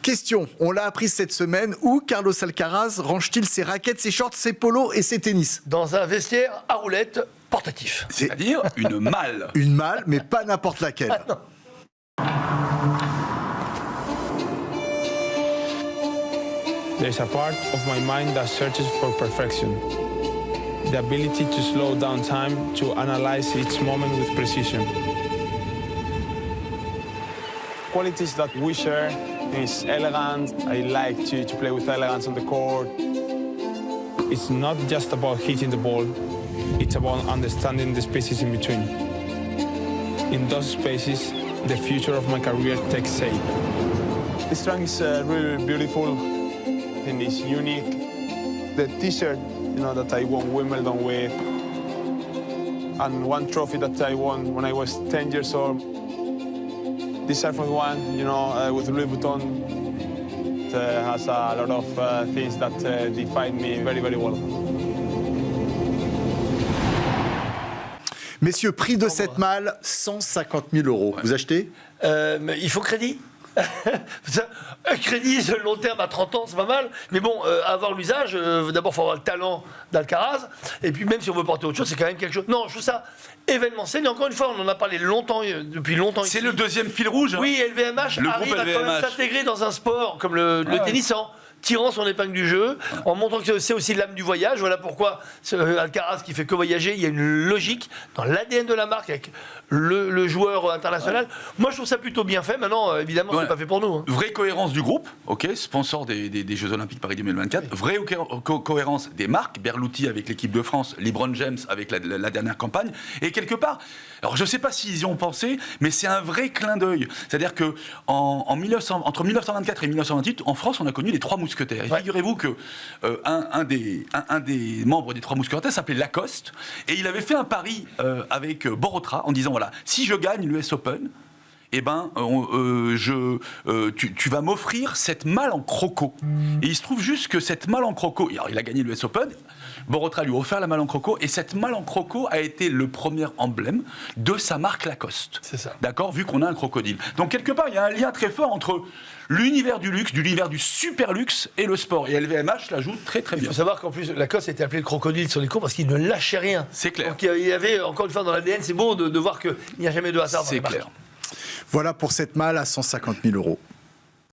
Question, on l'a appris cette semaine, où Carlos Alcaraz range-t-il ses raquettes, ses shorts, ses polos et ses tennis? Dans un vestiaire à roulettes portatif. C'est-à-dire une malle. Une malle, mais pas n'importe laquelle. Ah, non. There's a part of my mind that searches for perfection. The ability to slow down time, to analyze each moment with precision. Qualities that we share is elegance. I like to play with elegance on the court. It's not just about hitting the ball, it's about understanding the spaces in between. In those spaces, the future of my career takes shape. This trunk is really beautiful and it's unique. The t-shirt, that I won Wimbledon with, and one trophy that I won when I was 10 years old. This Air Force One, with Louis Vuitton, it has a lot of things that define me very, very well. Messieurs, prix de cette malle, 150 000 €. Ouais. Vous achetez? Mais il faut crédit. Un crédit sur le long terme à 30 ans, c'est pas mal. Mais bon, avoir l'usage, d'abord, il faut avoir le talent d'Alcaraz. Et puis, même si on veut porter autre chose, c'est quand même quelque chose. Non, je trouve ça événementiel. Et encore une fois, on en a parlé longtemps, depuis longtemps. C'est ici. le deuxième fil rouge. Oui, LVMH Le arrive groupe à quand même LVMH. s'intégrer dans un sport comme le tennis en tirant son épingle du jeu, en montrant que c'est aussi l'âme du voyage. Voilà pourquoi Alcaraz qui fait que voyager, il y a une logique dans l'ADN de la marque avec le joueur international. Moi, je trouve ça plutôt bien fait. Maintenant, évidemment, c'est pas fait pour nous. Hein. Vraie cohérence du groupe, sponsor des Jeux Olympiques Paris 2024. Vraie cohérence des marques, Berluti avec l'équipe de France, LeBron James avec la dernière campagne. Et quelque part, alors je ne sais pas s'ils y ont pensé, mais c'est un vrai clin d'œil. C'est-à-dire que entre 1924 et 1928, en France, on a connu les Trois Mousquetaires. Et figurez-vous que un des membres des Trois Mousquetaires s'appelait Lacoste, et il avait fait un pari avec Borotra en disant voilà, si je gagne l'US Open, eh ben, tu vas m'offrir cette malle en croco. Et il se trouve juste que cette malle en croco, alors il a gagné l'US Open, Borotra lui a offert la malle en croco, et cette malle en croco a été le premier emblème de sa marque Lacoste. C'est ça. D'accord, vu qu'on a un crocodile. Donc quelque part, il y a un lien très fort entre l'univers du luxe, l'univers du super luxe et le sport. Et LVMH la joue très très Il bien. faut savoir qu'en plus, Lacoste était appelé le crocodile sur les cours parce qu'il ne lâchait rien. C'est clair. Donc il y avait, encore une fois, dans l'ADN, c'est bon de voir qu'il n'y a jamais de hasard dans C'est les marques. clair. Voilà pour cette malle à 150 000 €.